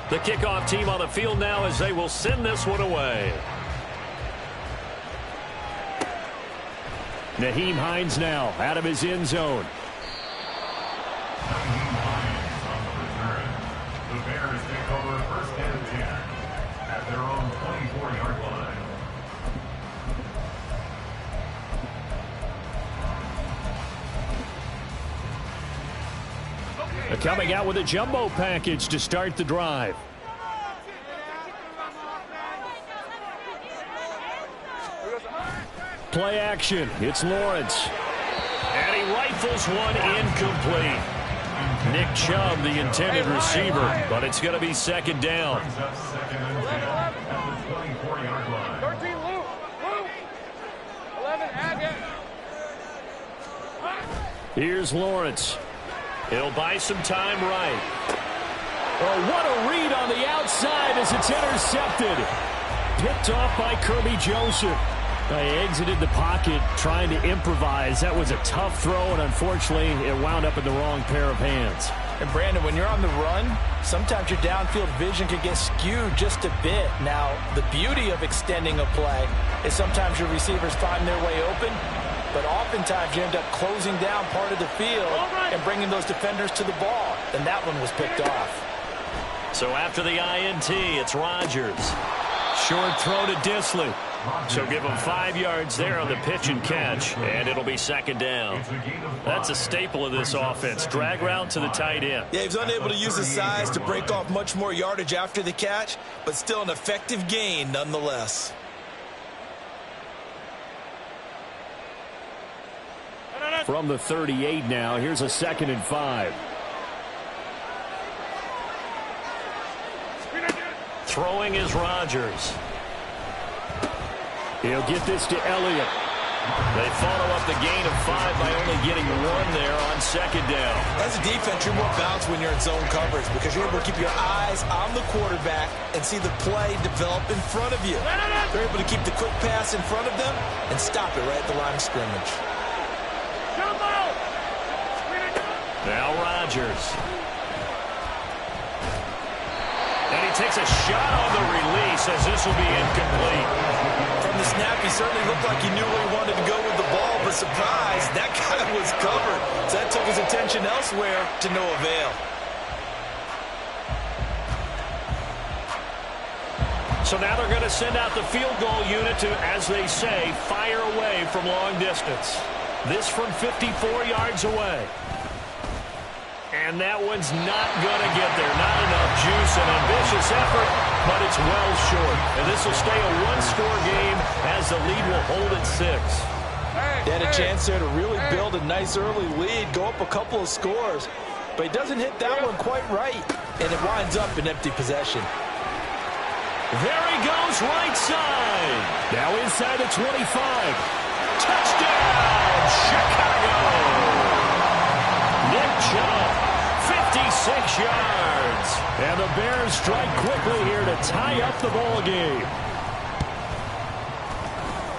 The kickoff team on the field now as they will send this one away. Nyheim Hines now out of his end zone. Nyheim Hines on the return. The Bears take over first and 10 at their own 24-yard line. They're coming out with a jumbo package to start the drive. Play action. It's Lawrence. And he rifles one incomplete. Nick Chubb, the intended receiver, but it's going to be second down. Brings up second and 10 at the 24-yard line. 13, Luke. 11, Agate. Here's Lawrence. He'll buy some time right. Oh, what a read on the outside as it's intercepted. Picked off by Kirby Joseph. He exited the pocket trying to improvise. That was a tough throw, and unfortunately, it wound up in the wrong pair of hands. And Brandon, when you're on the run, sometimes your downfield vision can get skewed just a bit. Now, the beauty of extending a play is sometimes your receivers find their way open, but oftentimes you end up closing down part of the field and bringing those defenders to the ball, and that one was picked off. So after the INT, it's Rodgers. Short throw to Dissly. So give him 5 yards there on the pitch and catch, and it'll be second down. That's a staple of this offense. Drag route to the tight end. Yeah, he was unable to use his size to break off much more yardage after the catch, but still an effective gain nonetheless. From the 38 now, here's a 2nd and 5. Throwing is Rodgers. He'll get this to Elliott. They follow up the gain of 5 by only getting 1 there on second down. As a defense, you're more balanced when you're in zone coverage because you're able to keep your eyes on the quarterback and see the play develop in front of you. They're able to keep the quick pass in front of them and stop it right at the line of scrimmage. Now Rodgers. And he takes a shot on the release as this will be incomplete. From the snap, he certainly looked like he knew where he wanted to go with the ball, but surprise, that guy was covered. So that took his attention elsewhere to no avail. So now they're going to send out the field goal unit to, as they say, fire away from long distance. This from 54 yards away. And that one's not going to get there. Not enough juice, an ambitious effort, but it's well short. And this will stay a one-score game as the lead will hold at 6. He had a chance there to really build a nice early lead, go up a couple of scores, but he doesn't hit that one quite right, and it winds up in empty possession. There he goes, right side. Now inside the 25. Touchdown, Chicago! Nick Chubb, 56 yards. And the Bears strike quickly here to tie up the ball game.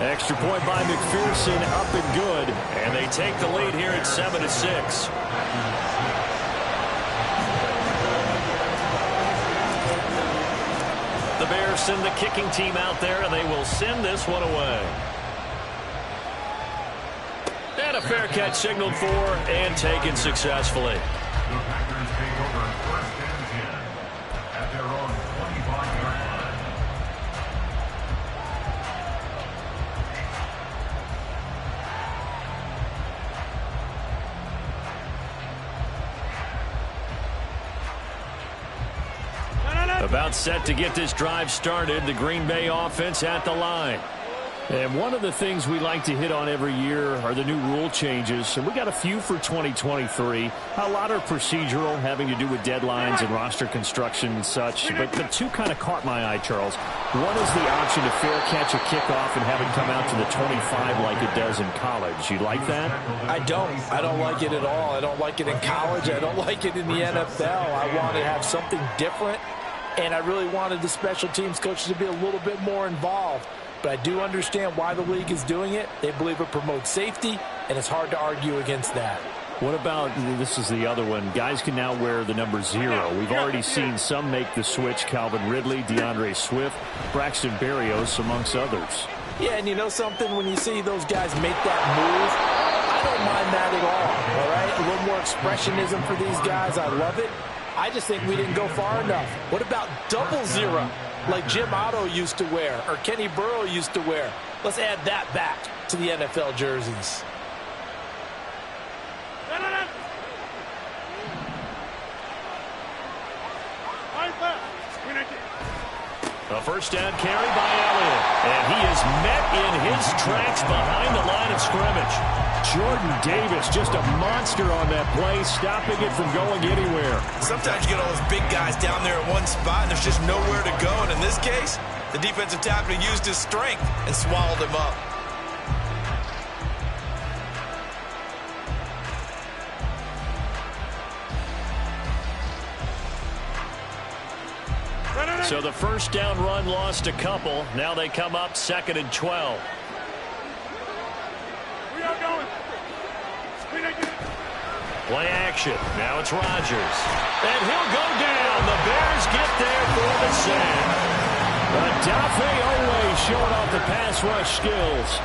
Extra point by McPherson, up and good. And they take the lead here at 7-6. The Bears send the kicking team out there, and they will send this one away. And a fair catch signaled for and taken successfully. The Packers take over first and 10 at their own 25-yard line. About set to get this drive started, the Green Bay offense at the line. And one of the things we like to hit on every year are the new rule changes. And we got a few for 2023. A lot are procedural, having to do with deadlines and roster construction and such. But the two kind of caught my eye, Charles. One is the option to fair catch a kickoff and have it come out to the 25 like it does in college. You like that? I don't like it at all. I don't like it in college. I don't like it in the NFL. I want to have something different. And I really wanted the special teams coaches to be a little bit more involved. But I do understand why the league is doing it. They believe it promotes safety, and it's hard to argue against that. What about, this is the other one, guys can now wear the number 0. We've already seen some make the switch, Calvin Ridley, DeAndre Swift, Braxton Berrios, amongst others. Yeah, and you know something, when you see those guys make that move, I don't mind that at all right? A little more expressionism for these guys. I love it. I just think we didn't go far enough. What about double 0, like Jim Otto used to wear or Kenny Burrow used to wear? Let's add that back to the NFL jerseys. A first down carry by Elliott. And he is met in his tracks behind the line of scrimmage. Jordan Davis, just a monster on that play, stopping it from going anywhere. Sometimes you get all those big guys down there at one spot, and there's just nowhere to go. And in this case, the defensive tackle used his strength and swallowed him up. So the first down run lost a couple. Now they come up 2nd and 12. We are going. Play action. Now it's Rodgers. And he'll go down. The Bears get there for the sack. Odafe Oweh showing off the pass rush skills.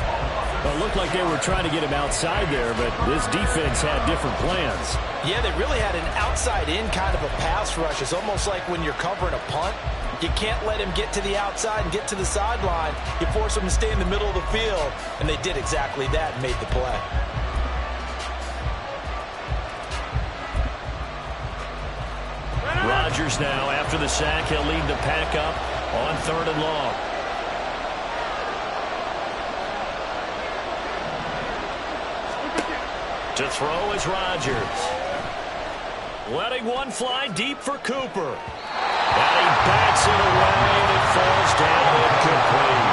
Well, it looked like they were trying to get him outside there, but this defense had different plans. Yeah, they really had an outside-in kind of a pass rush. It's almost like when you're covering a punt. You can't let him get to the outside and get to the sideline. You force him to stay in the middle of the field, and they did exactly that and made the play. Rodgers now, after the sack, he'll lead the pack up on 3rd and long. To throw is Rodgers. Letting one fly deep for Cooper. And he bats it away, and it falls down incomplete.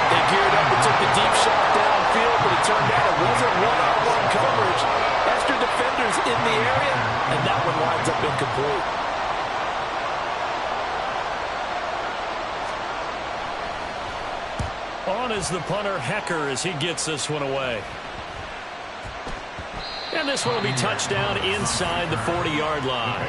They geared up and took the deep shot downfield, but it turned out it wasn't one-on-one coverage. Extra defenders in the area, and that one winds up incomplete. On is the punter, Hecker, as he gets this one away. And this one will be touchdown inside the 40-yard line.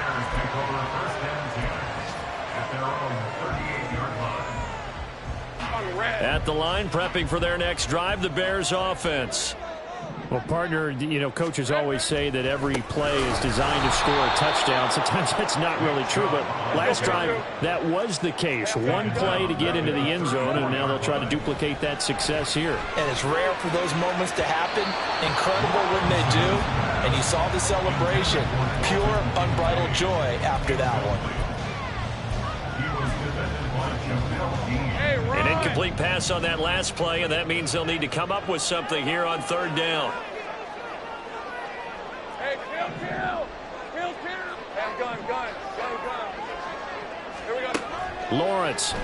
At the line, prepping for their next drive, the Bears offense. Well, partner, you know, coaches always say that every play is designed to score a touchdown. Sometimes that's not really true, but last drive, that was the case. One play to get into the end zone, and now they'll try to duplicate that success here. And it's rare for those moments to happen. Incredible when they do. And you saw the celebration. Pure, unbridled joy after that one. An incomplete pass on that last play, and that means they'll need to come up with something here on 3rd down. Hey, kill. Gun. Here we go. Lawrence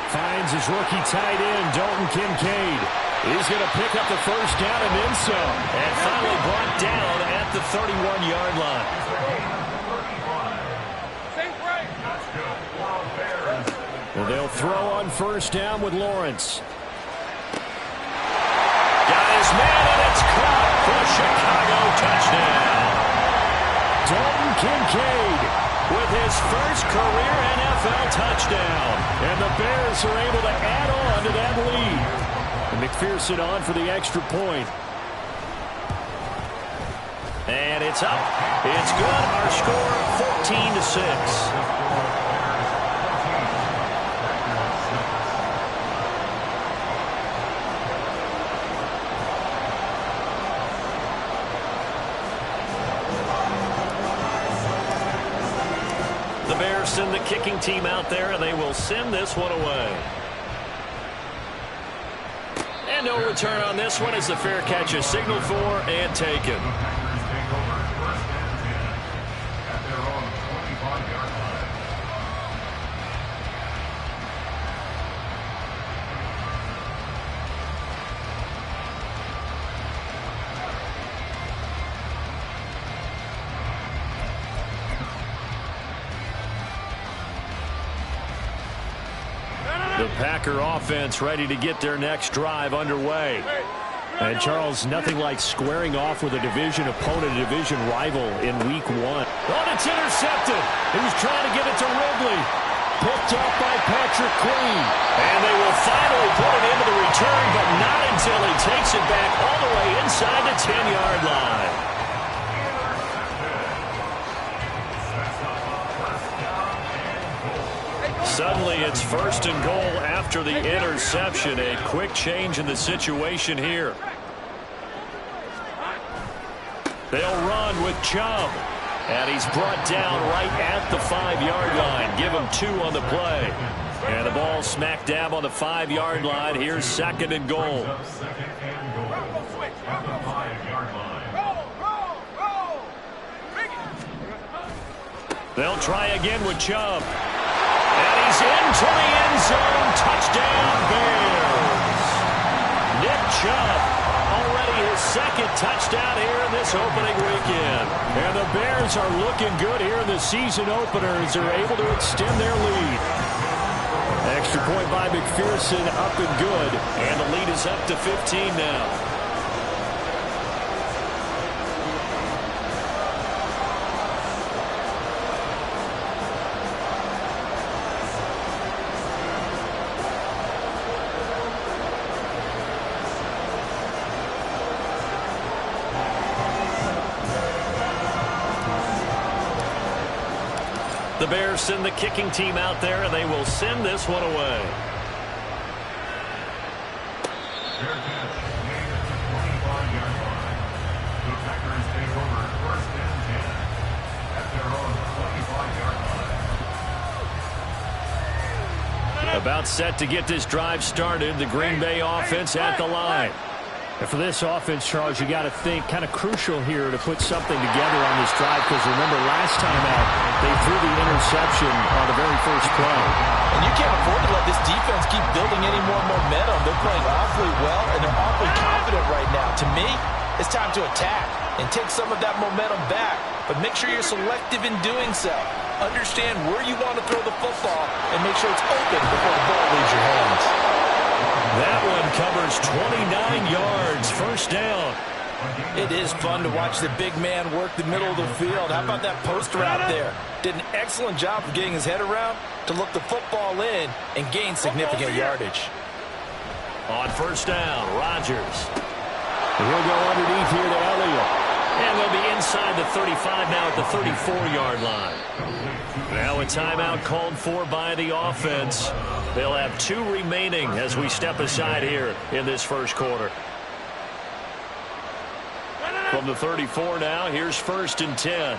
finds his rookie tight end, Dalton Kincaid. He's going to pick up the first down and then some. And finally brought down at the 31-yard line. Well, they'll throw on first down with Lawrence. Got his man, and it's caught for Chicago touchdown. Dalton Kincaid with his first career NFL touchdown. And the Bears are able to add on to that lead. And McPherson on for the extra point. And it's up. It's good. Our score, 14-6. Send the kicking team out there, and they will send this one away. And no return on this one as the fair catch is signaled for and taken. The Packer offense ready to get their next drive underway. And, Charles, nothing like squaring off with a division opponent, a division rival in Week 1. Oh, it's intercepted. He was trying to get it to Ridley. Picked up by Patrick Queen. And they will finally put it into the return, but not until he takes it back all the way inside the 10-yard line. Suddenly it's 1st and goal after the interception. A quick change in the situation here. They'll run with Chubb. And he's brought down right at the 5-yard line. Give him 2 on the play. And the ball smack dab on the 5-yard line. Here's 2nd and goal. They'll try again with Chubb. And he's into the end zone. Touchdown, Bears. Nick Chubb, already his 2nd touchdown here in this opening weekend. And the Bears are looking good here in the season opener as they're able to extend their lead. Extra point by McPherson, up and good. And the lead is up to 15 now. The Bears send the kicking team out there, and they will send this one away. Fair catch made at the 25-yard line. The Packers take over 1st and 10 at their own 25-yard line. About set to get this drive started. The Green Bay offense at the line. And for this offense, Charles, you got to think kind of crucial here to put something together on this drive, because remember last time out they threw the interception on the very first play. And you can't afford to let this defense keep building any more momentum. They're playing awfully well, and they're awfully confident right now. To me, it's time to attack and take some of that momentum back. But make sure you're selective in doing so. Understand where you want to throw the football and make sure it's open before the ball leaves your hands. That one covers 29 yards, 1st down. It is fun to watch the big man work the middle of the field. How about that post route there? Did an excellent job of getting his head around to look the football in and gain significant yardage. On 1st down, Rodgers. He'll go underneath here to Elliott. And they'll be inside the 35 now at the 34-yard line. Now a timeout called for by the offense. They'll have 2 remaining as we step aside here in this 1st quarter. From the 34 now, here's 1st and 10.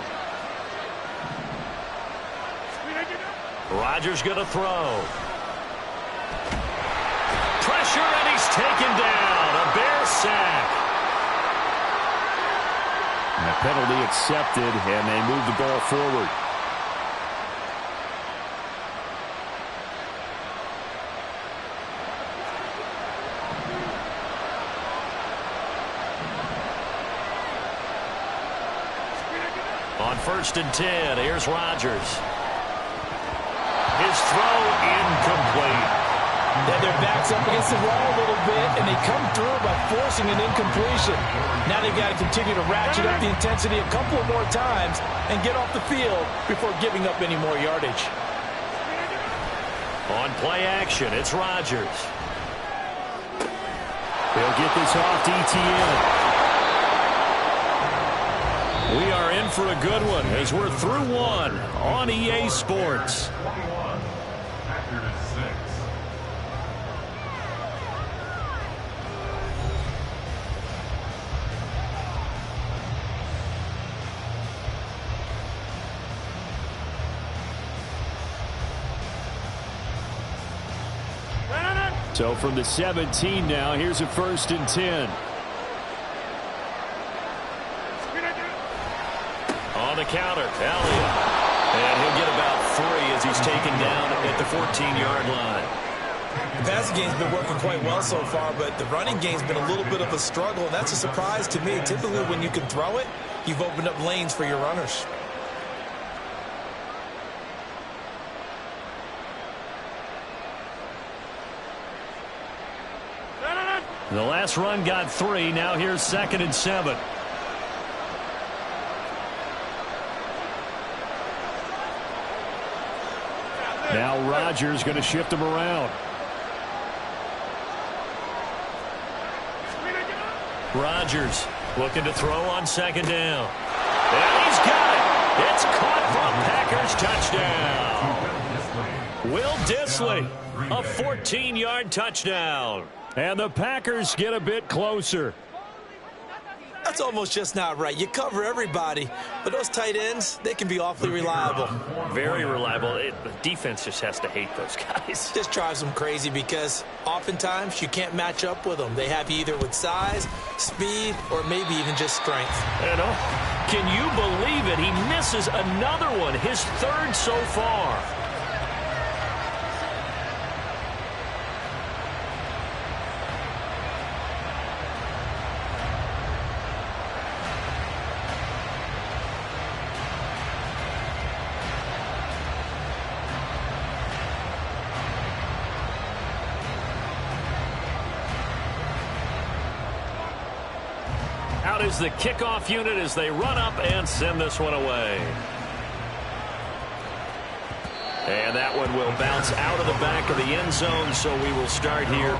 Rodgers going to throw. Pressure, and he's taken down. A Bear sack. And a penalty accepted, and they move the ball forward. On 1st and 10, here's Rodgers. His throw incomplete. Yeah, their back's up against the wall a little bit, and they come through by forcing an incompletion. Now they've got to continue to ratchet up the intensity a couple of more times and get off the field before giving up any more yardage. On play action, it's Rodgers. They'll get this off to ETN. We are in for a good one as we're through one on EA Sports. 21, Packers 6. So from the 17 now, here's a 1st and 10. On the counter, Elliott. And he'll get about 3 as he's taken down at the 14-yard line. The passing game's been working quite well so far, but the running game's been a little bit of a struggle, and that's a surprise to me. Typically, when you can throw it, you've opened up lanes for your runners. The last run got 3. Now here's 2nd and 7. Now Rodgers going to shift him around. Rodgers looking to throw on 2nd down. And he's got it. It's caught for a Packers touchdown. Will Dissly, a 14-yard touchdown. And the Packers get a bit closer. That's almost just not right. You cover everybody, but those tight ends, they can be awfully reliable. Very reliable. The defense just has to hate those guys. Just drives them crazy because oftentimes you can't match up with them. They have you either with size, speed, or maybe even just strength. Can you believe it? He misses another one, his 3rd so far. Out is the kickoff unit as they run up and send this one away. And that one will bounce out of the back of the end zone, so we will start here.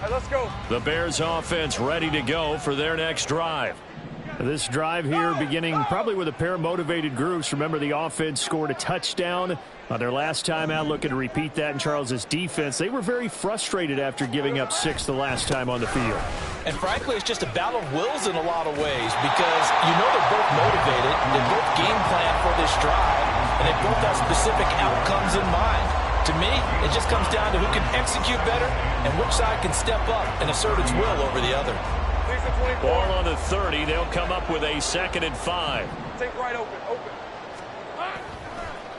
Let's go. The Bears offense ready to go for their next drive. This drive here beginning probably with a pair of motivated groups. Remember, the offense scored a touchdown on their last time out, looking to repeat that in Charles's defense. They were very frustrated after giving up 6 the last time on the field. And frankly, it's just a battle of wills in a lot of ways because you know they're both motivated, they both game plan for this drive, and they both have specific outcomes in mind. To me, it just comes down to who can execute better and which side can step up and assert its will over the other. Ball on the 30. They'll come up with a 2nd and 5. Take right open.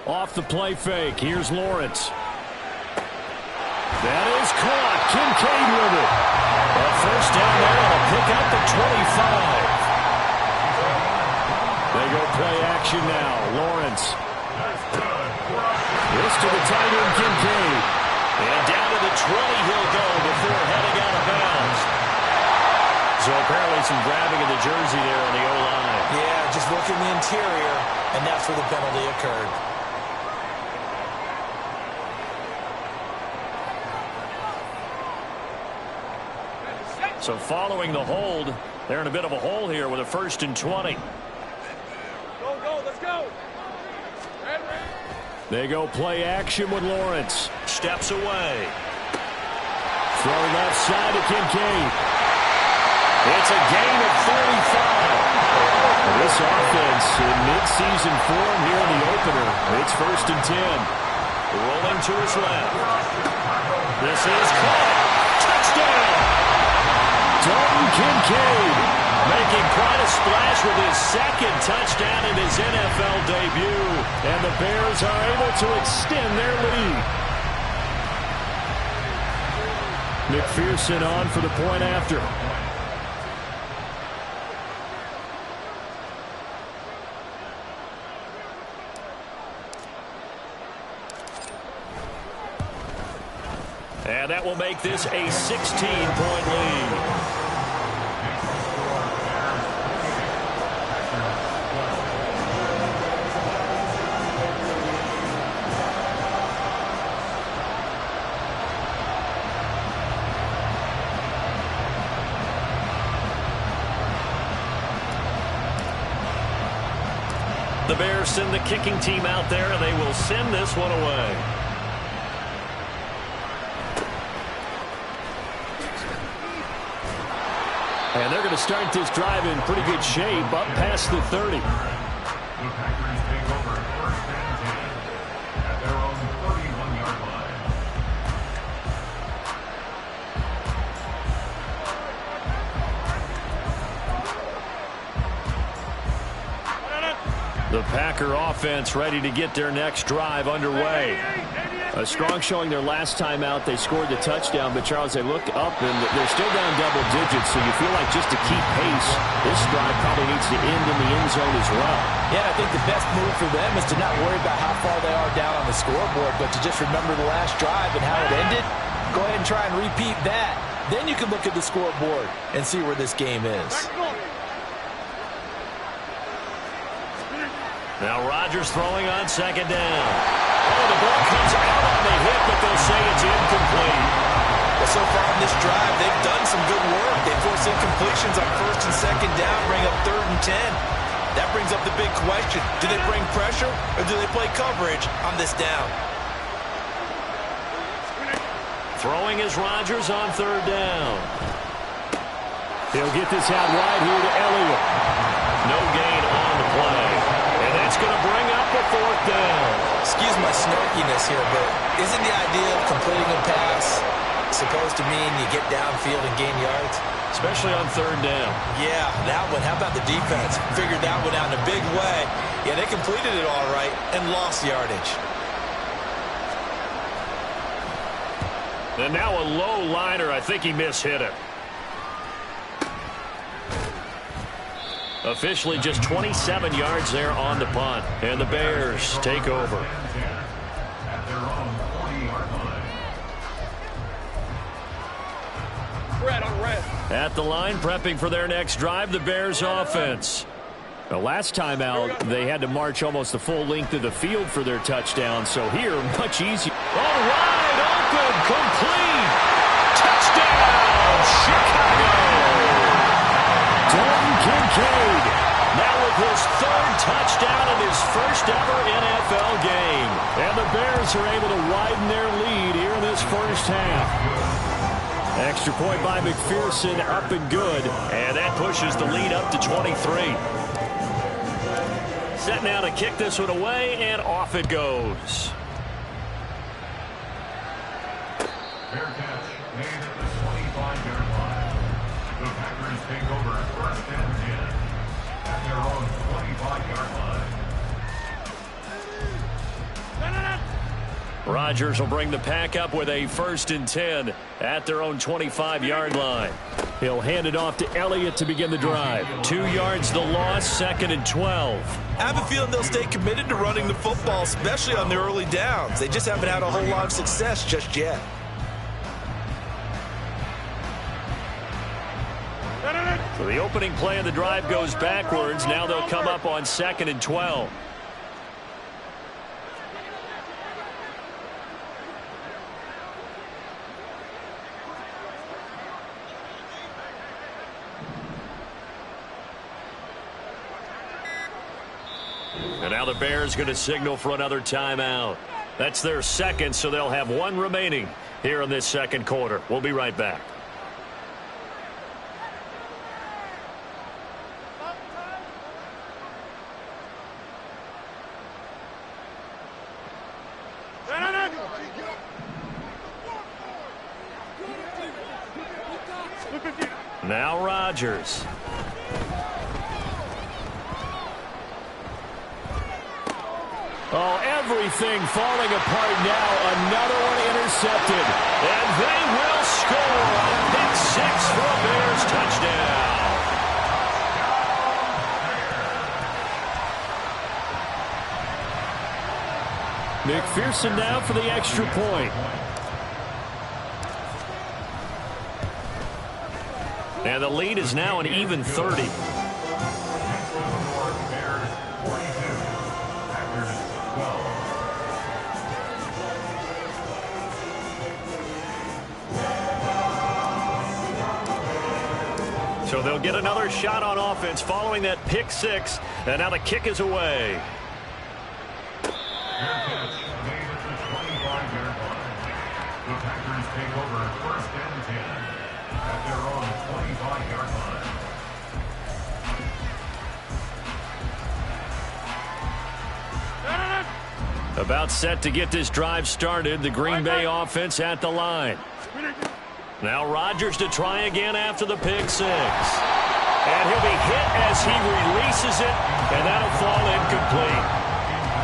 Off the play fake. Here's Lawrence. That is caught. Kincaid with it. A first down there and a pick up the 25. They go play action now. Lawrence. This to the tight end, Kincaid. And down to the 20 he'll go before heading out of bounds. So apparently some grabbing of the jersey there on the O-line. Yeah, just working the interior, and that's where the penalty occurred. So following the hold, they're in a bit of a hole here with a 1st and 20. Go, let's go. They go play action with Lawrence. Steps away. Throw left side to Kincaid. It's a gain of 35. This offense in mid-season form here in the opener. It's 1st and 10. Rolling to his left. This is caught. Touchdown! Dalton Kincaid making quite a splash with his 2nd touchdown in his NFL debut. And the Bears are able to extend their lead. McPherson on for the point after. And that will make this a 16-point lead. The Bears send the kicking team out there, and they will send this one away. And they're going to start this drive in pretty good shape, up past the 30. The Packers take over first and 10 at their own 31-yard line. The Packer offense ready to get their next drive underway. A strong showing their last time out. They scored the touchdown, but Charles, they look up and they're still down double digits, so you feel like just to keep pace, this drive probably needs to end in the end zone as well. Yeah, I think the best move for them is to not worry about how far they are down on the scoreboard, but to just remember the last drive and how it ended. Go ahead and try and repeat that. Then you can look at the scoreboard and see where this game is. Now Rodgers throwing on second down. Oh, the ball comes out on the hit, but they'll say it's incomplete. Well, so far in this drive, they've done some good work. They force incompletions on first and second down, bring up 3rd and 10. That brings up the big question. Do they bring pressure or do they play coverage on this down? Throwing is Rodgers on 3rd down. He'll get this out wide here to Elliott. No gain on the play. And that's going to bring up a 4th down. Excuse my snarkiness here, but isn't the idea of completing a pass supposed to mean you get downfield and gain yards? Especially on 3rd down. Yeah, that one. How about the defense? Figured that one out in a big way. Yeah, they completed it all right and lost yardage. And now a low liner. I think he mishit it. Officially just 27 yards there on the punt. And the Bears take over. At their own 40-yard line. Red on red. At the line, prepping for their next drive, the Bears offense. The last time out, they had to march almost the full length of the field for their touchdown. So here, much easier. All right, open, complete. Touchdown, Chicago. Dalton Kincaid, now with his 3rd touchdown in his first ever NFL game. And the Bears are able to widen their lead here in this first half. Extra point by McPherson, up and good. And that pushes the lead up to 23. Set now to kick this one away, and off it goes. Fair catch made at the 25-yard line. The Packers take over first and 10 at their own 25-yard line. Rodgers will bring the pack up with a 1st and 10 at their own 25-yard line. He'll hand it off to Elliott to begin the drive. 2 yards the loss, 2nd and 12. I have a feeling they'll stay committed to running the football, especially on the early downs. They just haven't had a whole lot of success just yet. So the opening play of the drive goes backwards. Now they'll come up on 2nd and 12. And now the Bears going to signal for another timeout. That's their 2nd, so they'll have 1 remaining here in this 2nd quarter. We'll be right back. Now Rodgers. Oh, everything falling apart now. Another one intercepted. And they will score. A pick 6 for a Bears touchdown. McPherson now for the extra point. And the lead is now an even 30. So they'll get another shot on offense following that pick 6. And now the kick is away. take over first and 10 at their own 25-yard line. About set to get this drive started. The Green Bay offense at the line. Now Rodgers to try again after the pick six. And he'll be hit as he releases it, and that'll fall incomplete.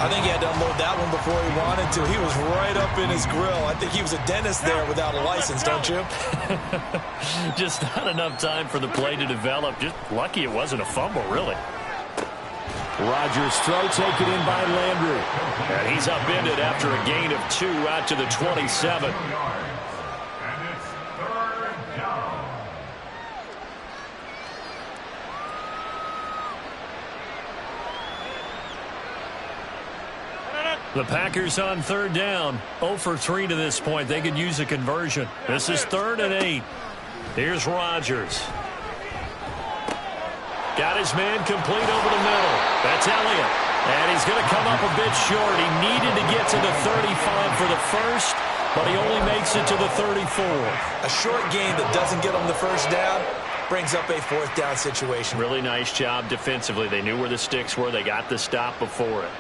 I think he had to unload that one before he wanted to. He was right up in his grill. I think he was a dentist there without a license, don't you? Just not enough time for the play to develop. Just lucky it wasn't a fumble, really. Rodgers' throw taken in by Landry. And he's upended after a gain of 2 out to the 27. And it's third down. The Packers on third down. 0 for 3 to this point. They could use a conversion. This is 3rd and 8. Here's Rodgers. Got his man complete over the middle. That's Elliott. And he's going to come up a bit short. He needed to get to the 35 for the first, but he only makes it to the 34. A short gain that doesn't get him the first down brings up a 4th down situation. Really nice job defensively. They knew where the sticks were. They got the stop before it.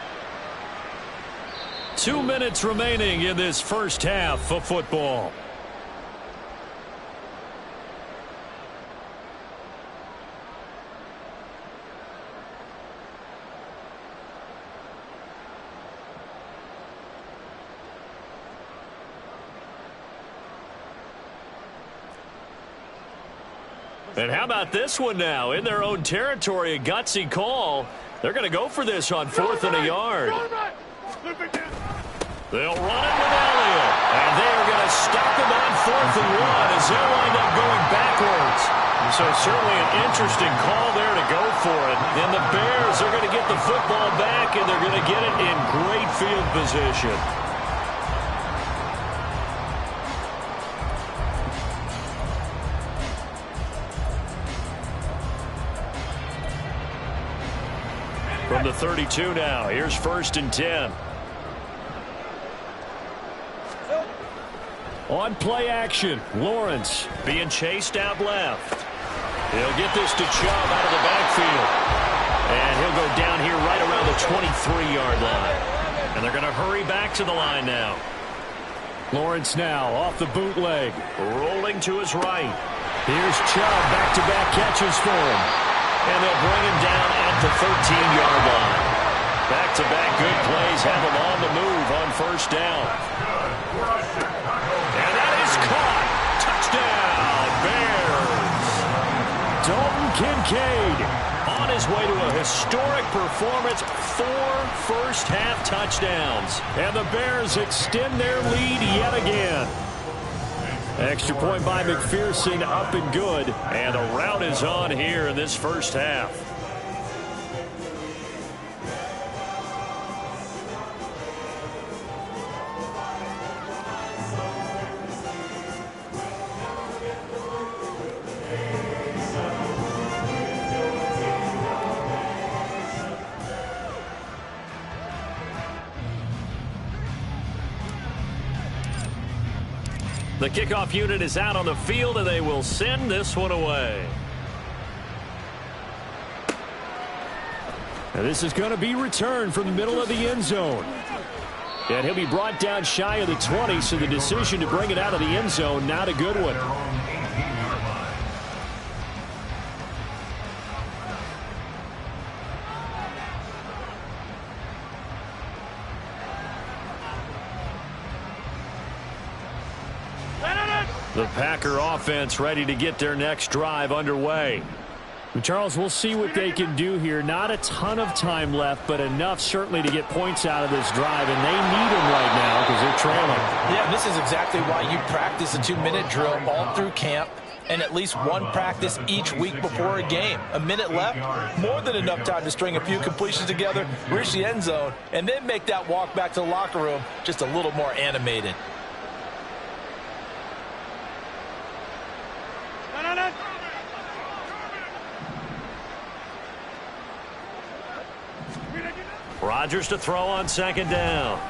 2 minutes remaining in this first half of football. And how about this one now? In their own territory, a gutsy call. They're going to go for this on 4th and a yard. They'll run it with Elliott. And they are going to stop him on 4th and 1 as they'll wind up going backwards. So certainly an interesting call there to go for it. And the Bears are going to get the football back, and they're going to get it in great field position. From the 32 now, here's 1st and 10. On play action, Lawrence being chased out left. He'll get this to Chubb out of the backfield. And he'll go down here right around the 23-yard line. And they're going to hurry back to the line now. Lawrence now off the bootleg, rolling to his right. Here's Chubb, back-to-back catches for him. And they'll bring him down at the 13-yard line. Back-to-back good plays have him on the move on 1st down. And that is caught. Touchdown, Bears. Dalton Kincaid on his way to a historic performance. 4 first-half touchdowns. And the Bears extend their lead yet again. Extra point by McPherson, up and good. And the rout is on here in this first half. The kickoff unit is out on the field, and they will send this one away. And this is going to be returned from the middle of the end zone. And he'll be brought down shy of the 20, so the decision to bring it out of the end zone, not a good one. The Packer offense ready to get their next drive underway. Charles, we'll see what they can do here. Not a ton of time left, but enough certainly to get points out of this drive, and they need them right now because they're trailing. Yeah, this is exactly why you practice a 2-minute drill all through camp and at least one practice each week before a game. A minute left, more than enough time to string a few completions together, reach the end zone, and then make that walk back to the locker room just a little more animated. Rodgers to throw on 2nd down.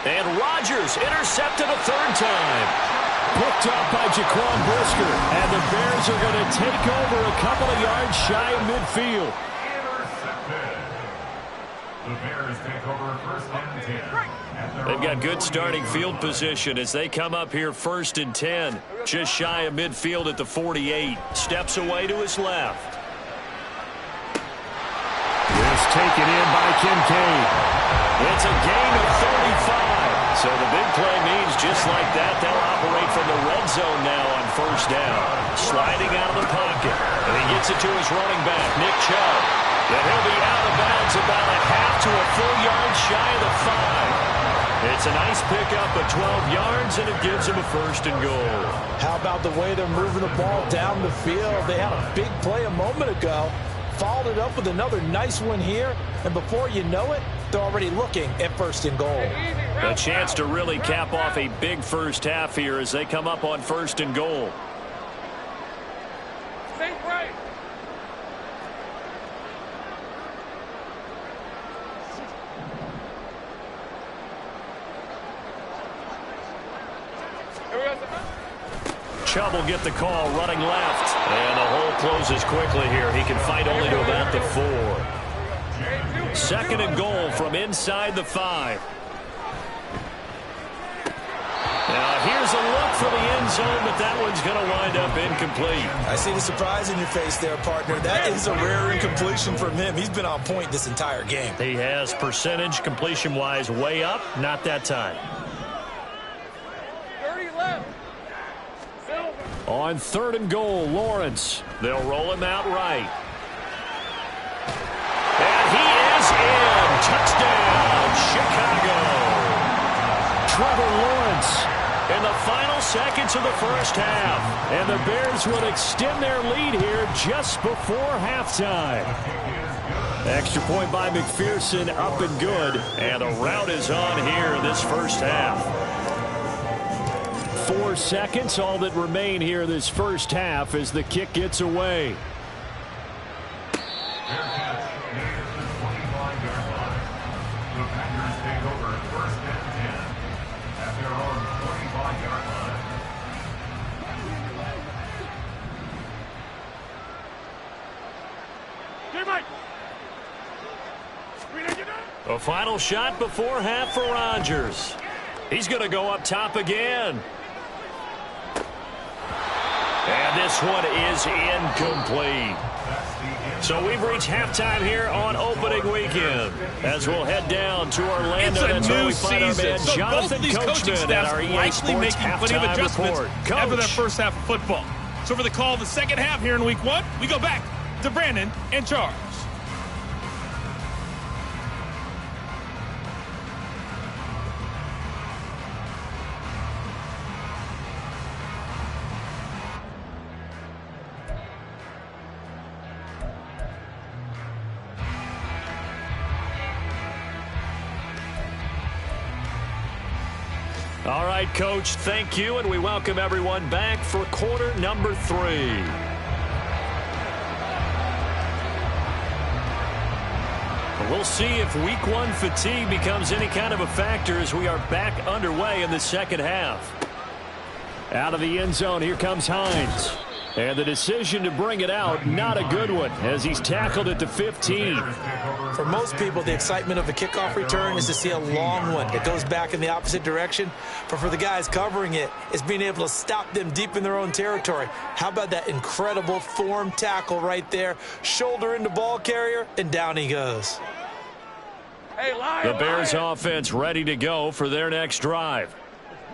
And Rodgers intercepted a third time. Picked up by Jaquan Brisker. And the Bears are going to take over a couple of yards shy of midfield. Intercepted. The Bears take over first and 10. They've got good starting field position as they come up here first and 10. Just shy of midfield at the 48. Steps away to his left. This taken in by Kincaid. It's a gain of 35. So the big play means just like that, they'll operate from the red zone now on first down. Sliding out of the pocket. And he gets it to his running back, Nick Chubb. And he'll be out of bounds about a half to a full yard shy of the 5. It's a nice pickup of 12 yards, and it gives him a first and goal. How about the way they're moving the ball down the field? They had a big play a moment ago. Followed it up with another nice one here, and before you know it, they're already looking at first and goal. A chance to really cap off a big first half here as they come up on first and goal. Stay right. Chubb will get the call running left. And the hole closes quickly here. He can fight only to about the 4. Second and goal from inside the 5. Now here's a look for the end zone, but that one's going to wind up incomplete. I see the surprise in your face there, partner. That is a rare incompletion from him. He's been on point this entire game. He has percentage completion-wise way up. Not that time. 30 left. On third and goal, Lawrence. They'll roll him out right. And he is in. Touchdown, Chicago. Trevor Lawrence in the final seconds of the first half. And the Bears will extend their lead here just before halftime. Extra point by McPherson, up and good. And the route is on here in this first half. 4 seconds, all that remain here this first half as the kick gets away. A final shot before half for Rodgers. He's going to go up top again. And this one is incomplete. So we've reached halftime here on opening weekend. As we'll head down to Orlando, that's where we find our man Jonathan Coachman at our EA Sports halftime report. Coach. After that first half of football. So for the call of the second half here in week 1, we go back to Brandon and Charles. All right, Coach, thank you, and we welcome everyone back for quarter number 3. We'll see if week 1 fatigue becomes any kind of a factor as we are back underway in the second half. Out of the end zone, here comes Hines. And the decision to bring it out, not a good one, as he's tackled at the 15. For most people, the excitement of a kickoff return is to see a long one that goes back in the opposite direction. But for the guys covering it, it's being able to stop them deep in their own territory. How about that incredible form tackle right there? Shoulder into ball carrier, and down he goes. Hey, the Bears offense ready to go for their next drive.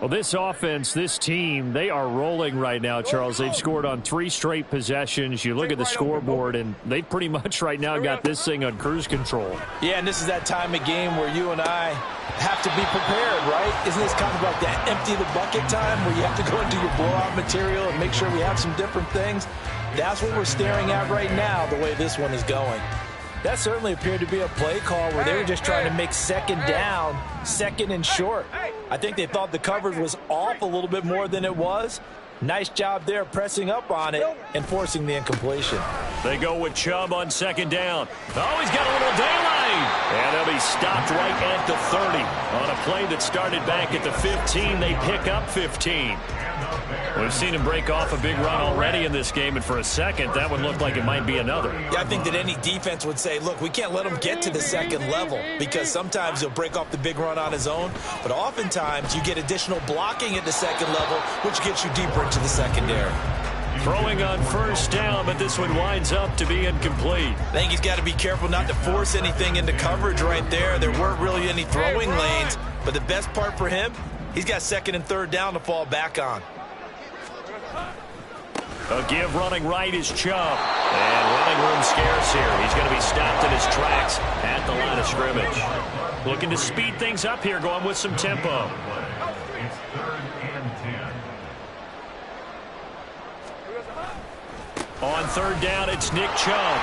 Well, this offense, this team, they are rolling right now, Charles. They've scored on 3 straight possessions. You look at the scoreboard, and they pretty much right now got this thing on cruise control. Yeah, and this is that time of game where you and I have to be prepared, right? Isn't this kind of like that empty the bucket time where you have to go into your blowout material and make sure we have some different things? That's what we're staring at right now, the way this one is going. That certainly appeared to be a play call where they were just trying to make second down, second and short. I think they thought the coverage was off a little bit more than it was, Nice job there pressing up on it and forcing the incompletion. They go with Chubb on second down. Oh, he's got a little daylight. And they'll be stopped right at the 30. On a play that started back at the 15, they pick up 15. We've seen him break off a big run already in this game, and for a second, that one looked like it might be another. Yeah, I think that any defense would say, look, we can't let him get to the second level, because sometimes he'll break off the big run on his own, but oftentimes you get additional blocking at the second level, which gets you deeper into the secondary. Throwing on first down, but this one winds up to be incomplete. I think he's got to be careful not to force anything into coverage right there. There weren't really any throwing lanes, but the best part for him, he's got second and third down to fall back on. A give running right is Chubb. And running room scarce here. He's going to be stopped in his tracks at the line of scrimmage. Looking to speed things up here, going with some tempo. It's 3rd and 10. On third down, it's Nick Chubb.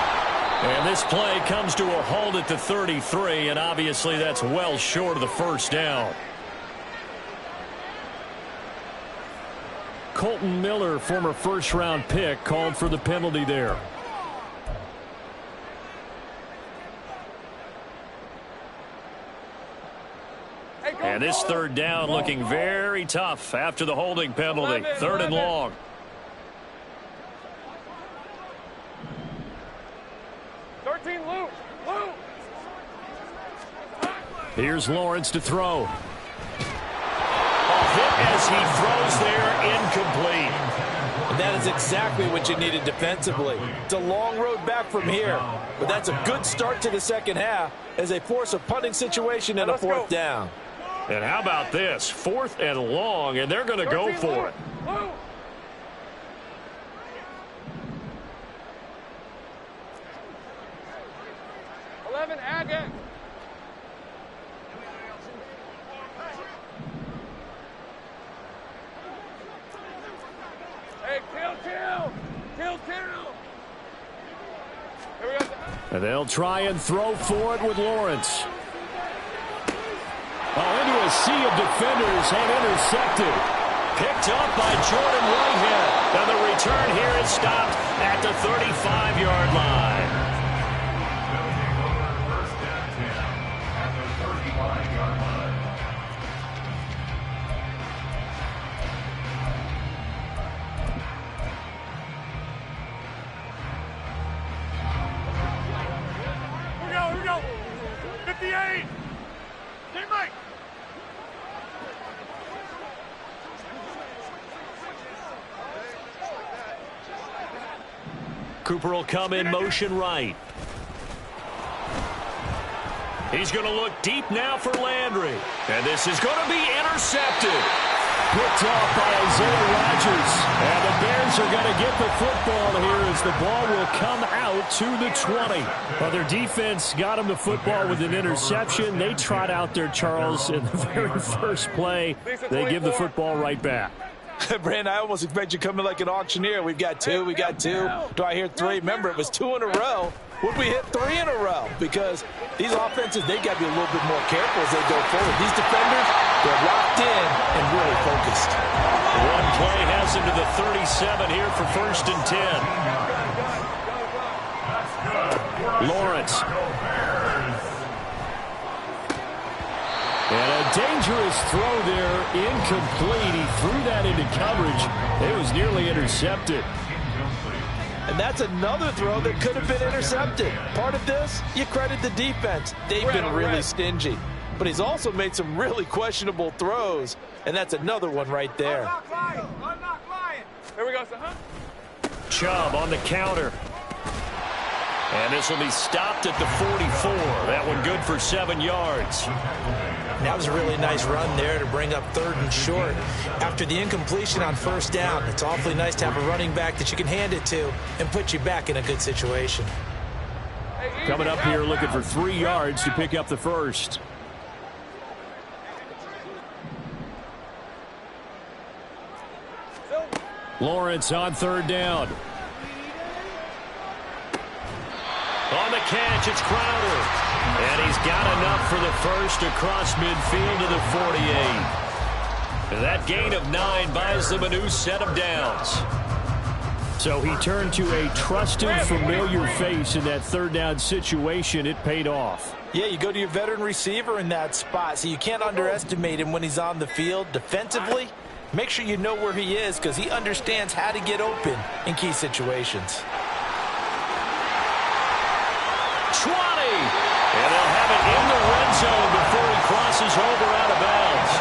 And this play comes to a halt at the 33, and obviously that's well short of the first down. Colton Miller, former first-round pick, called for the penalty there. And this third down looking very tough after the holding penalty. 3rd and long. Here's Lawrence to throw. Hit as he throws there, incomplete. And that is exactly what you needed defensively. It's a long road back from here, but that's a good start to the second half as they force a punting situation and a 4th down. And how about this? 4th and long, and they're going to go for it. Agate. Hey, kill. And they'll try and throw for it with Lawrence. Into a sea of defenders and intercepted. Picked up by Jordan Whitehead. And the return here is stopped at the 35-yard line. Here we go. 58. Teammate. Cooper will come in motion right. He's going to look deep now for Landry. And this is going to be intercepted. Picked off by Isaiah Rodgers. And the Bears are going to get the football here as the ball will come out to the 20. Well, their defense got him the football with an interception. They trot out there, Charles, in the very first play. They give the football right back. Brandon, I almost expect you coming like an auctioneer. We've got two. Do I hear 3? Remember, it was 2 in a row. Would we hit 3 in a row? Because these offenses, they got to be a little bit more careful as they go forward. These defenders, they're locked in and really focused. One play has him to the 37 here for 1st and 10. Lawrence. And a dangerous throw there, incomplete. He threw that into coverage. It was nearly intercepted. And that's another throw that could have been intercepted. Part of this, you credit the defense. They've been really stingy. But he's also made some really questionable throws. And that's another one right there. Here we go, son. Chubb on the counter. And this will be stopped at the 44. That one good for 7 yards. That was a really nice run there to bring up 3rd and short. After the incompletion on 1st down, it's awfully nice to have a running back that you can hand it to and put you back in a good situation. Coming up here looking for 3 yards to pick up the first. Lawrence on 3rd down. On the catch, it's Crowder. And he's got enough for the first across midfield to the 48. That gain of 9 buys them a new set of downs. So he turned to a trusted, familiar face in that third down situation. It paid off. Yeah, you go to your veteran receiver in that spot, so you can't underestimate him when he's on the field. Defensively, make sure you know where he is because he understands how to get open in key situations. 20. And they'll have it in the red zone before he crosses over out of bounds.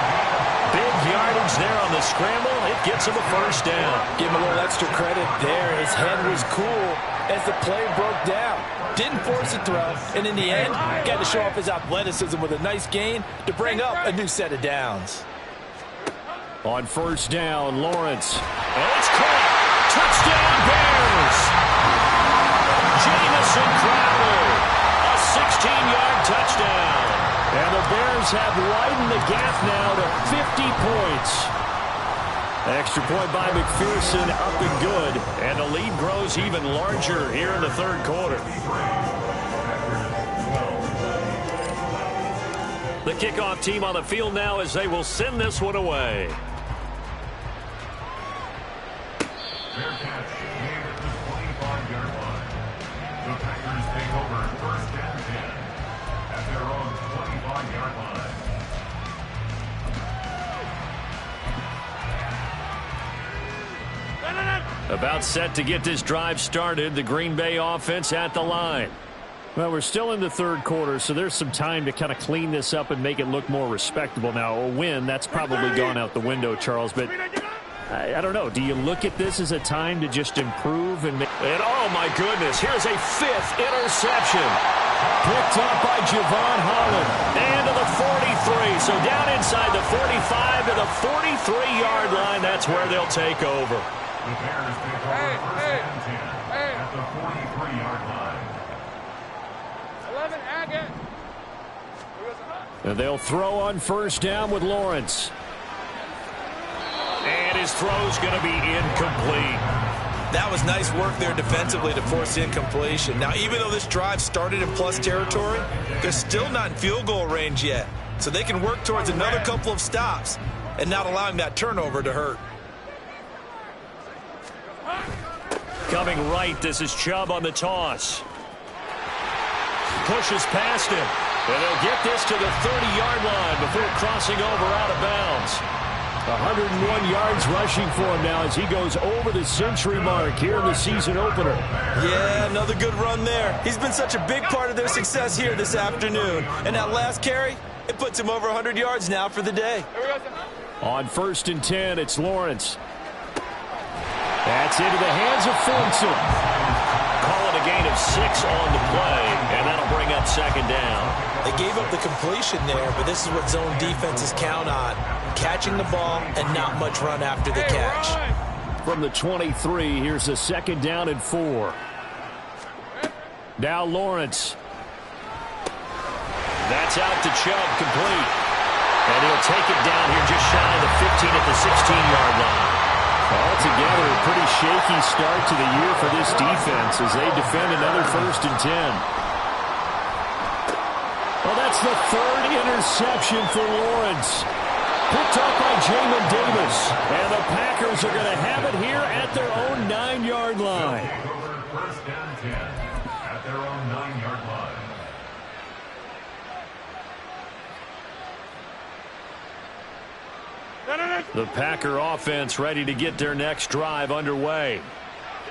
Big yardage there on the scramble. It gets him a first down. Give him a little extra credit there. His head was cool as the play broke down. Didn't force a throw, and in the end, got to show off his athleticism with a nice gain to bring up a new set of downs. On first down, Lawrence. And it's caught. Touchdown, Bears. Jamison Crowder. A 16-yard touchdown. And the Bears have widened the gap now to 50 points. Extra point by McPherson, up and good. And the lead grows even larger here in the third quarter. The kickoff team on the field now as they will send this one away. Fair catch made at the 25-yard line. The Packers take over first and 10 at their own 25-yard line. About set to get this drive started. The Green Bay offense at the line. Well, we're still in the third quarter, so there's some time to kind of clean this up and make it look more respectable. Now, a win, that's probably gone out the window, Charles, but I don't know. Do you look at this as a time to just improve? And oh, my goodness, here's a 5th interception. Picked up by Javon Holland. And to the 43. So down inside the 45 to the 43-yard line. That's where they'll take over. The Bears take over first and 10 at the 43-yard line. 11, Agate. And they'll throw on first down with Lawrence. And his throw's going to be incomplete. That was nice work there defensively to force incompletion. Now, even though this drive started in plus territory, they're still not in field goal range yet. So they can work towards another couple of stops and not allowing that turnover to hurt. Coming right, this is Chubb on the toss. Pushes past him. And they'll get this to the 30-yard line before crossing over out of bounds. 101 yards rushing for him now as he goes over the century mark here in the season opener. Yeah, another good run there. He's been such a big part of their success here this afternoon. And that last carry, it puts him over 100 yards now for the day. On first and 10, it's Lawrence. That's into the hands of Fulton. Call it a gain of 6 on the play, and that'll bring up second down. They gave up the completion there, but this is what zone defenses count on. Catching the ball and not much run after the catch. From the 23, here's a second down and 4. Now Lawrence. That's out to Chubb, complete. And he'll take it down here just shy of the 15 at the 16-yard line. Altogether, a pretty shaky start to the year for this defense as they defend another first and 10. Well, that's the 3rd interception for Lawrence. Picked up by Jamin Davis. And the Packers are going to have it here at their own 9-yard line. First and 10 at their own 9-yard line. The Packer offense ready to get their next drive underway.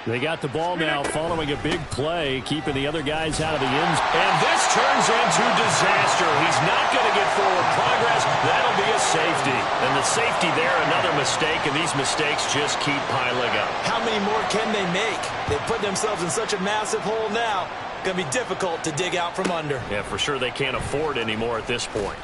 They got the ball now following a big play, keeping the other guys out of the end zone. And this turns into disaster. He's not going to get forward progress. That'll be a safety. And the safety there, another mistake, and these mistakes just keep piling up. How many more can they make? They put themselves in such a massive hole now. Going to be difficult to dig out from under. Yeah, for sure they can't afford anymore at this point.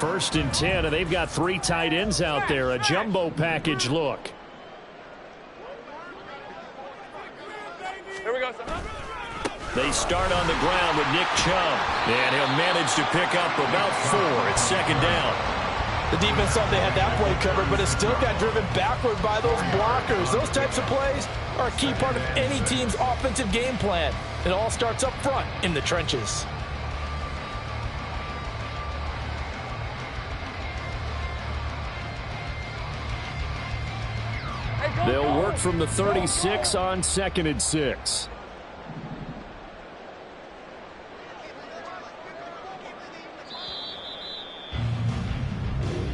First and 10, and they've got 3 tight ends out there. A jumbo package look. Here we go, son. They start on the ground with Nick Chubb. And he'll manage to pick up about 4 at second down. The defense thought they had that play covered, but it still got driven backward by those blockers. Those types of plays are a key part of any team's offensive game plan. It all starts up front in the trenches. They'll work from the 36 on 2nd and 6.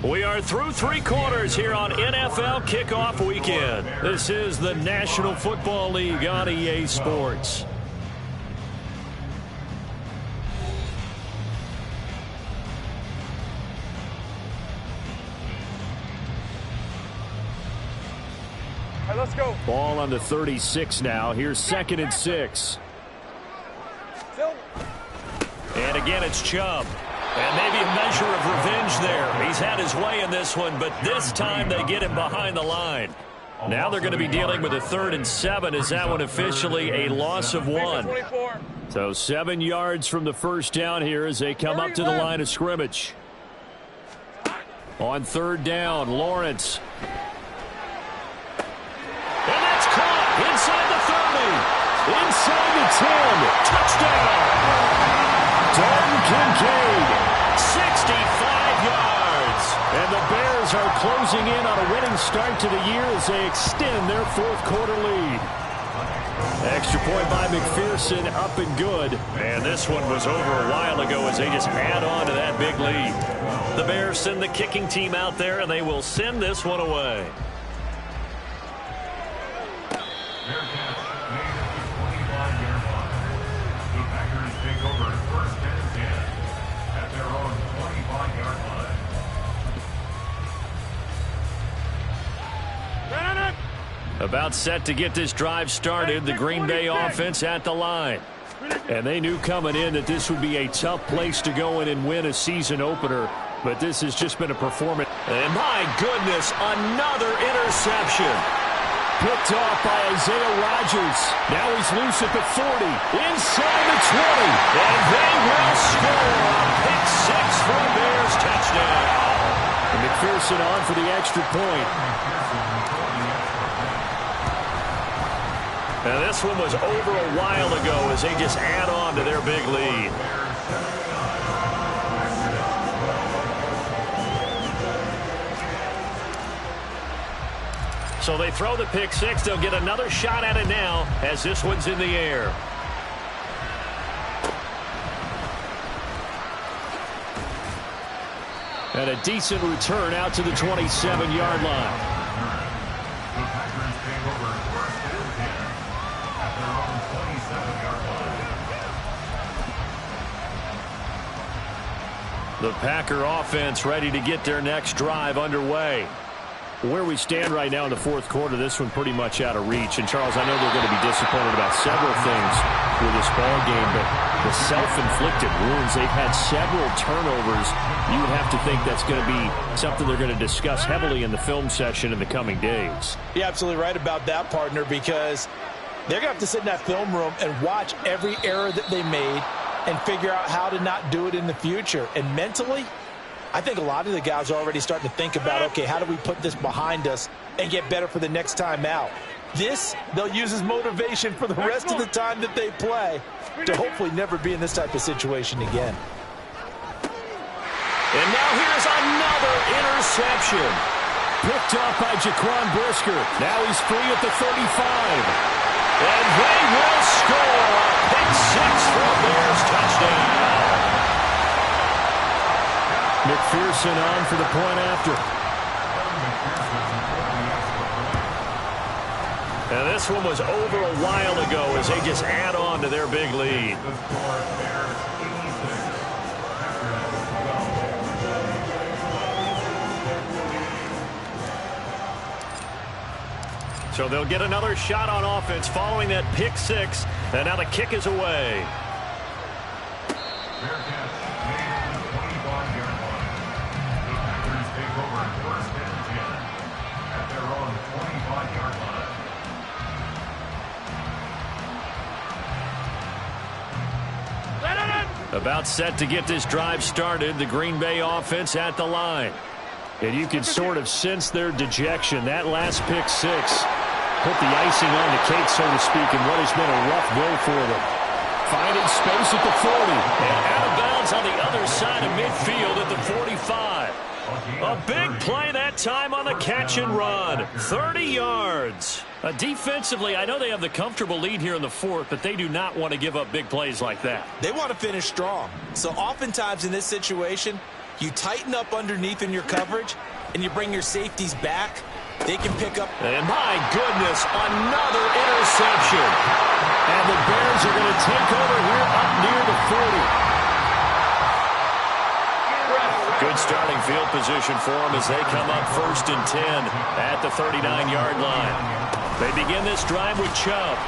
We are through 3 quarters here on NFL Kickoff Weekend. This is the National Football League on EA Sports. All right, let's go. Ball on the 36 now. Here's 2nd and 6. And again, it's Chubb. And maybe a measure of revenge there. He's had his way in this one, but this time they get him behind the line. Now they're going to be dealing with a 3rd and 7. Is that one officially a loss of 1? So 7 yards from the first down here as they come up to the line of scrimmage. On 3rd down, Lawrence. And that's caught inside the 30. Inside the 10. Touchdown. Dalton Kincaid. 65 yards. And the Bears are closing in on a winning start to the year as they extend their 4th quarter lead. Extra point by McPherson, up and good. And this one was over a while ago as they just add on to that big lead. The Bears send the kicking team out there, and they will send this one away. About set to get this drive started, the Green Bay offense at the line. And they knew coming in that this would be a tough place to go in and win a season opener. But this has just been a performance. And my goodness, another interception. Picked off by Isaiah Rodgers. Now he's loose at the 40. Inside the 20. And they will score a pick 6 for a Bears touchdown. And McPherson on for the extra point. Now this one was over a while ago as they just add on to their big lead. So they throw the pick 6. They'll get another shot at it now as this one's in the air. And a decent return out to the 27-yard line. The Packer offense ready to get their next drive underway. Where we stand right now in the 4th quarter, this one pretty much out of reach. And, Charles, I know they're going to be disappointed about several things with this ball game, but the self-inflicted wounds, they've had several turnovers. You would have to think that's going to be something they're going to discuss heavily in the film session in the coming days. You're absolutely right about that, partner, because they're going to have to sit in that film room and watch every error that they made and figure out how to not do it in the future. And mentally, I think a lot of the guys are already starting to think about, okay, how do we put this behind us and get better for the next time out? This, they'll use as motivation for the rest of the time that they play to hopefully never be in this type of situation again. And now here's another interception. Picked off by Jaquan Brisker. Now he's free at the 35. And they will score a pick 6 for a Bears touchdown. McPherson on for the point after. And this one was over a while ago as they just add on to their big lead. So they'll get another shot on offense following that pick 6. And now the kick is away. About set to get this drive started, the Green Bay offense at the line. And you can sort of sense their dejection. That last pick six put the icing on the cake, so to speak, in what has been a rough go for them. Finding space at the 40. And out of bounds on the other side of midfield at the 45. A big play that time on the catch and run. 30 yards. Defensively, I know they have the comfortable lead here in the fourth, but they do not want to give up big plays like that. They want to finish strong. So oftentimes in this situation, you tighten up underneath in your coverage, and you bring your safeties back. They can pick up. And my goodness, another interception. And the Bears are going to take over here up near the 40. Good starting field position for them as they come up 1st and 10 at the 39-yard line. They begin this drive with Chubb.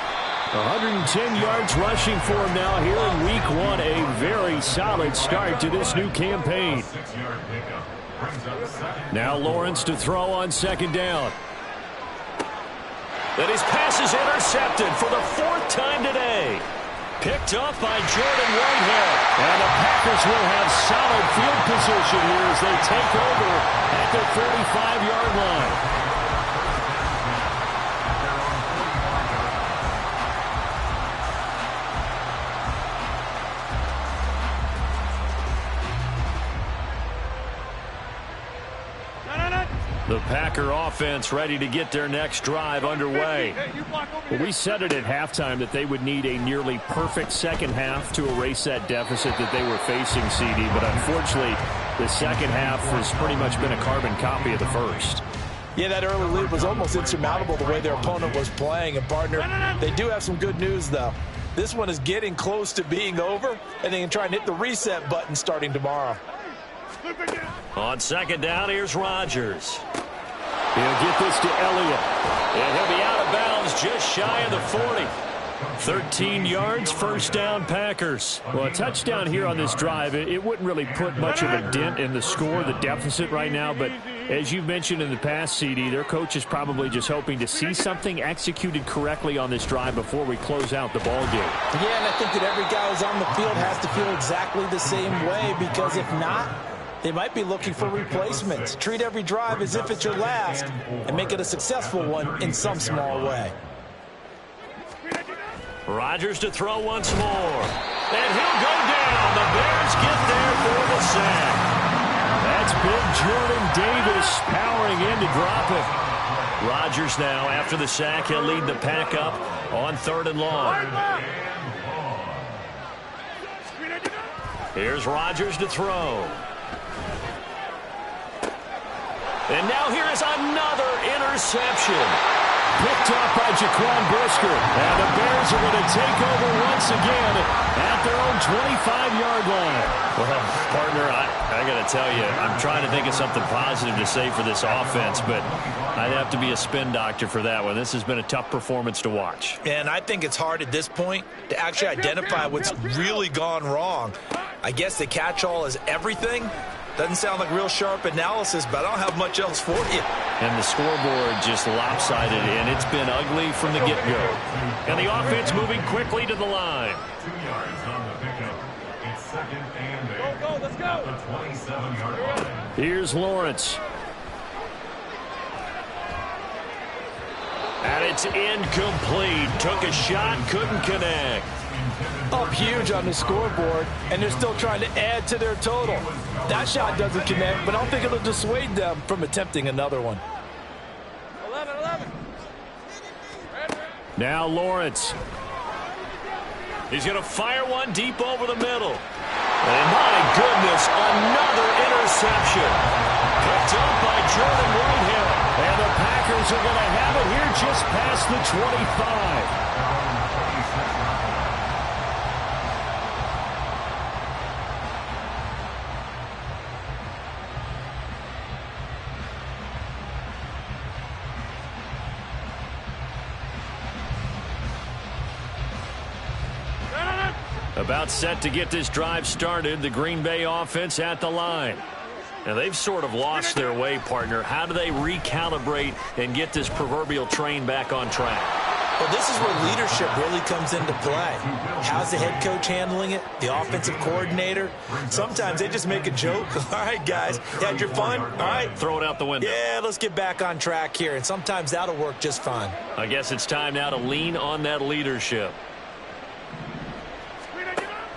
110 yards rushing for him now here in week one. A very solid start to this new campaign. Now Lawrence to throw on 2nd down. And his pass is intercepted for the 4th time today. Picked up by Jordan Whitehead. And the Packers will have solid field position here as they take over at the 35-yard line. The Packer offense ready to get their next drive underway. Well, we said it at halftime that they would need a nearly perfect second half to erase that deficit that they were facing, CD. But unfortunately, the second half has pretty much been a carbon copy of the first. Yeah, that early lead was almost insurmountable the way their opponent was playing. And, partner, they do have some good news, though. This one is getting close to being over, and they can try and hit the reset button starting tomorrow. On 2nd down, here's Rodgers. He'll get this to Elliott. And he'll be out of bounds just shy of the 40. 13 yards, 1st down, Packers. Well, a touchdown here on this drive, it wouldn't really put much of a dent in the score, the deficit right now. But as you've mentioned in the past, CD, their coach is probably just hoping to see something executed correctly on this drive before we close out the ball game. Yeah, and I think that every guy who's on the field has to feel exactly the same way, because if not, they might be looking for replacements. Treat every drive as if it's your last and make it a successful one in some small way. Rodgers to throw once more. And he'll go down. The Bears get there for the sack. That's big Jordan Davis powering in to drop it. Rodgers now, after the sack, he'll lead the pack up on 3rd and long. Here's Rodgers to throw. And now here is another interception. Picked up by Jaquan Brisker. And the Bears are going to take over once again at their own 25-yard line. Well, partner, I got to tell you, I'm trying to think of something positive to say for this offense, but I'd have to be a spin doctor for that one. This has been a tough performance to watch. And I think it's hard at this point to actually identify what's really gone wrong. I guess the catch-all is everything. Doesn't sound like real sharp analysis, but I don't have much else for you. And the scoreboard just lopsided, and it's been ugly from the get-go. And the offense moving quickly to the line. 2 yards on the pickup. It's 2nd and 8. Go, let's go. At the 27-yard line. Here's Lawrence. And it's incomplete. Took a shot, couldn't connect. Up huge on the scoreboard, and they're still trying to add to their total. That shot doesn't connect, but I don't think it'll dissuade them from attempting another one. 11. Now Lawrence. He's going to fire one deep over the middle. And my goodness, another interception. Picked up by Jordan Whitehead. And the Packers are going to have it here just past the 25. About set to get this drive started, the Green Bay offense at the line. Now, they've sort of lost their way, partner. How do they recalibrate and get this proverbial train back on track? Well, this is where leadership really comes into play. How's the head coach handling it? The offensive coordinator? Sometimes they just make a joke. All right, guys, you had your fun? All right. Throw it out the window. Yeah, let's get back on track here, and sometimes that'll work just fine. I guess it's time now to lean on that leadership.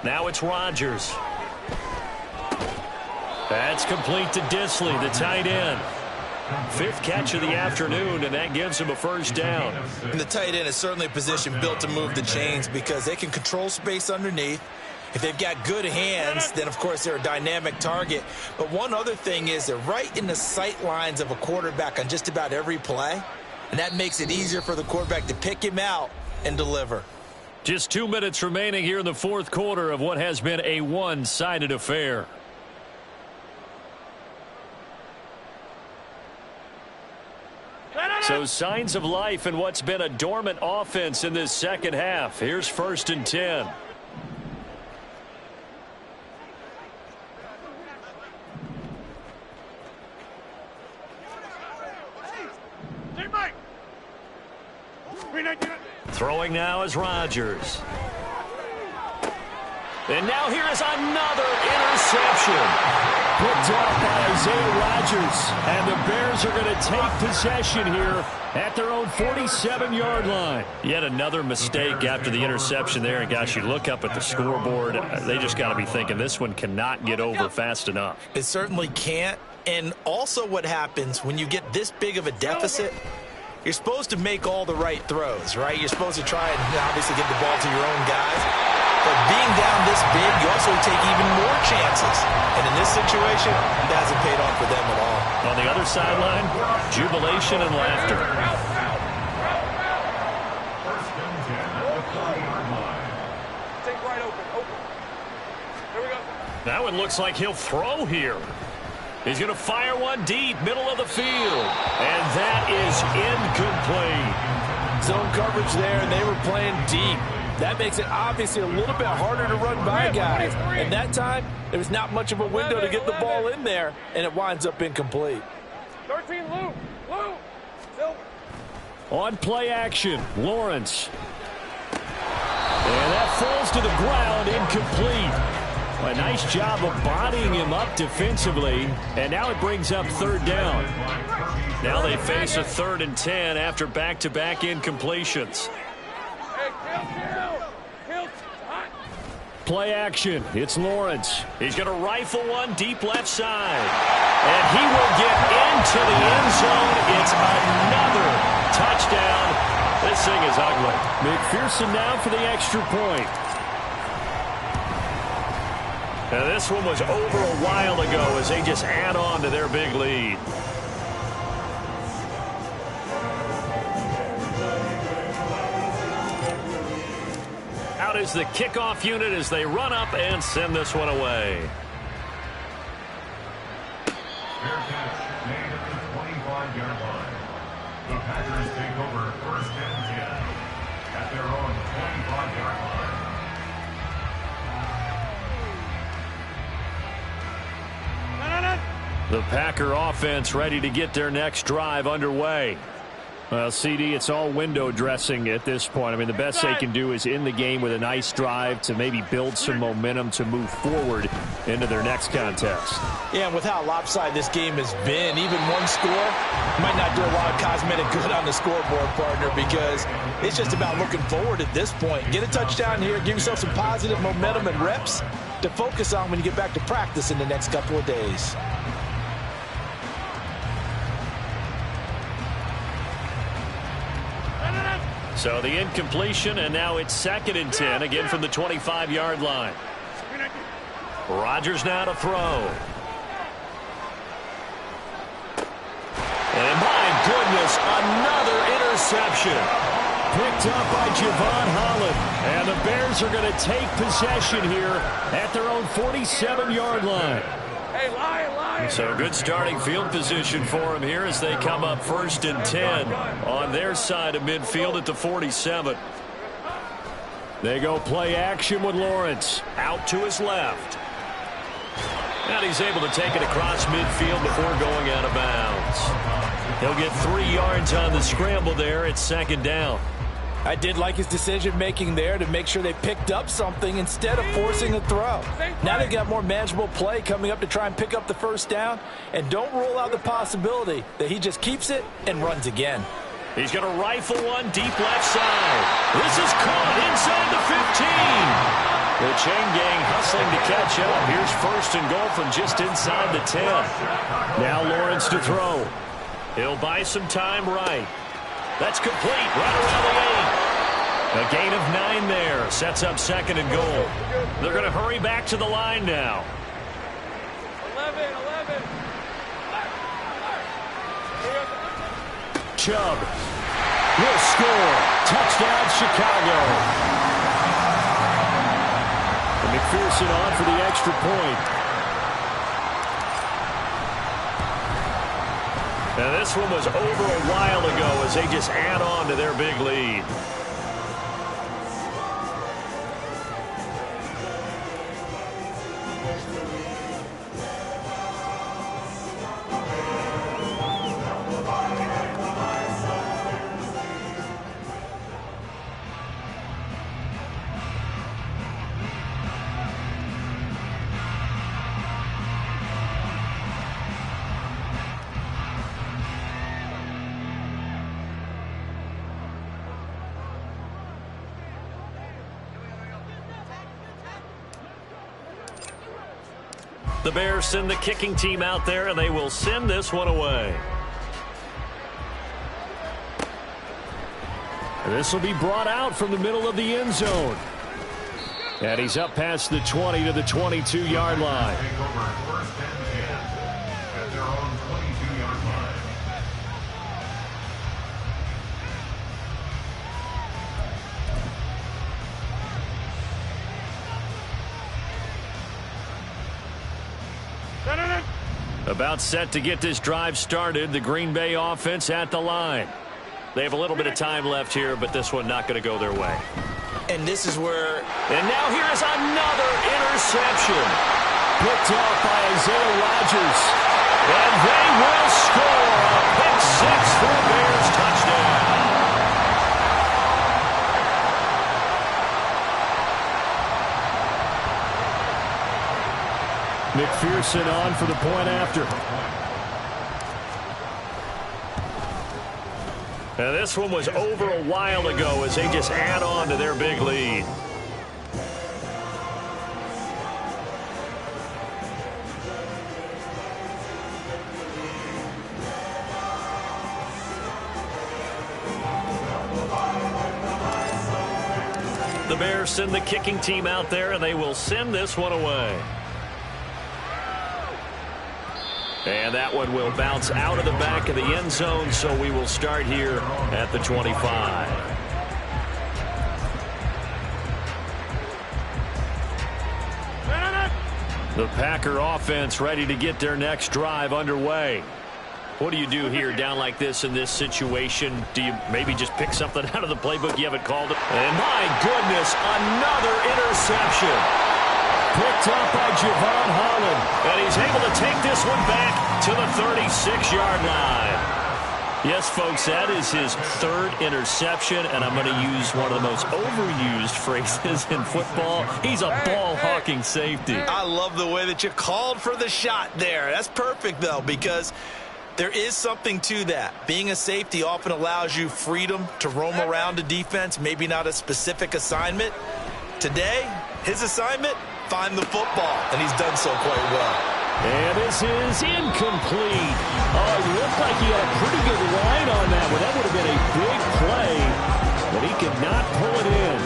Now it's Rodgers. That's complete to Dissly, the tight end. 5th catch of the afternoon, and that gives him a first down. And the tight end is certainly a position built to move the chains because they can control space underneath. If they've got good hands, then, of course, they're a dynamic target. But one other thing is they're right in the sight lines of a quarterback on just about every play, and that makes it easier for the quarterback to pick him out and deliver. Just 2 minutes remaining here in the 4th quarter of what has been a one-sided affair. So signs of life in what's been a dormant offense in this second half. Here's 1st and 10. Throwing now is Rodgers. And now here is another interception. Picked off by Isaiah Rodgers. And the Bears are going to take possession here at their own 47-yard line. Yet another mistake after the interception there. And, gosh, you look up at the scoreboard. They just got to be thinking this one cannot get over fast enough. It certainly can't. And also what happens when you get this big of a deficit, you're supposed to make all the right throws, right? You're supposed to try and obviously get the ball to your own guys. But being down this big, you also take even more chances. And in this situation, it hasn't paid off for them at all. On the other sideline, jubilation and laughter. Take right open. Here we go. That one looks like he'll throw here. He's going to fire one deep, middle of the field. And that is incomplete. Zone coverage there, and they were playing deep. That makes it obviously a little bit harder to run by guys. And that time, there was not much of a window to get the ball in there, and it winds up incomplete. 13, Lou. Silver. On play action, Lawrence. And that falls to the ground, incomplete. A nice job of bodying him up defensively, and now it brings up 3rd down. Now they face a 3rd and 10 after back-to-back incompletions. Play action. It's Lawrence. He's going to rifle one deep left side. And he will get into the end zone. It's another touchdown. This thing is ugly. McPherson now for the extra point. Now this one was over a while ago as they just add on to their big lead. Out is the kickoff unit as they run up and send this one away. Fair catch made at the 25-yard line. The Packers take over 1st and 10 at their own 25-yard line. The Packer offense ready to get their next drive underway. Well, CD, it's all window dressing at this point. I mean, the best they can do is in the game with a nice drive to maybe build some momentum to move forward into their next contest. Yeah, and with how lopsided this game has been, even one score might not do a lot of cosmetic good on the scoreboard, partner, because it's just about looking forward at this point. Get a touchdown here, give yourself some positive momentum and reps to focus on when you get back to practice in the next couple of days. So the incompletion, and now it's 2nd and 10, again from the 25-yard line. Rodgers now to throw. And my goodness, another interception. Picked up by Javon Holland. And the Bears are going to take possession here at their own 47-yard line. Hey, Lion. So good starting field position for them here as they come up 1st and 10 on their side of midfield at the 47. They go play action with Lawrence out to his left. And he's able to take it across midfield before going out of bounds. He'll get 3 yards on the scramble there at 2nd down. I did like his decision-making there to make sure they picked up something instead of forcing a throw. Now they've got more manageable play coming up to try and pick up the first down, and don't rule out the possibility that he just keeps it and runs again. He's going to rifle one deep left side. This is caught inside the 15. The chain gang hustling to catch up. Here's first and goal from just inside the 10. Now Lawrence to throw. He'll buy some time right. That's complete right around the 8. A gain of 9 there. Sets up second and goal. They're going to hurry back to the line now. 11. Chubb will score. Touchdown, Chicago. And McPherson on for the extra point. And this one was over a while ago as they just add on to their big lead. The Bears send the kicking team out there, and they will send this one away. And this will be brought out from the middle of the end zone. And he's up past the 20 to the 22-yard line. Take over first and 10 at their own 22-yard line. About set to get this drive started. The Green Bay offense at the line. They have a little bit of time left here, but this one not going to go their way. And this is where... And now here is another interception. Picked off by Isaiah Rodgers. And they will score a pick six for the Bears touchdown. McPherson on for the point after. And this one was over a while ago as they just add on to their big lead. The Bears send the kicking team out there, and they will send this one away. And that one will bounce out of the back of the end zone, so we will start here at the 25. The Packer offense ready to get their next drive underway. What do you do here down like this in this situation? Do you maybe just pick something out of the playbook you haven't called it? And my goodness, another interception. Picked up by Javon Holland. And he's able to take this one back to the 36-yard line. Yes, folks, that is his third interception, and I'm going to use one of the most overused phrases in football. He's a ball-hawking safety. I love the way that you called for the shot there. That's perfect, though, because there is something to that. Being a safety often allows you freedom to roam around a defense, maybe not a specific assignment. Today, his assignment, find the football, and he's done so quite well. And this is incomplete. Oh, it looked like he had a pretty good line on that one. That would have been a big play, but he could not pull it in.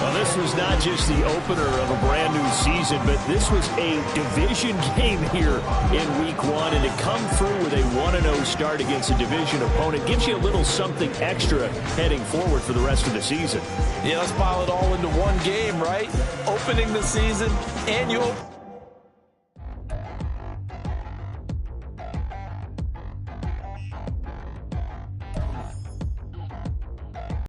Well, this was not just the opener of a brand new season, but this was a division game here in week one, and to come through with a 1-0 start against a division opponent gives you a little something extra heading forward for the rest of the season. Yeah, let's pile it all into one game, right? Opening the season, and you open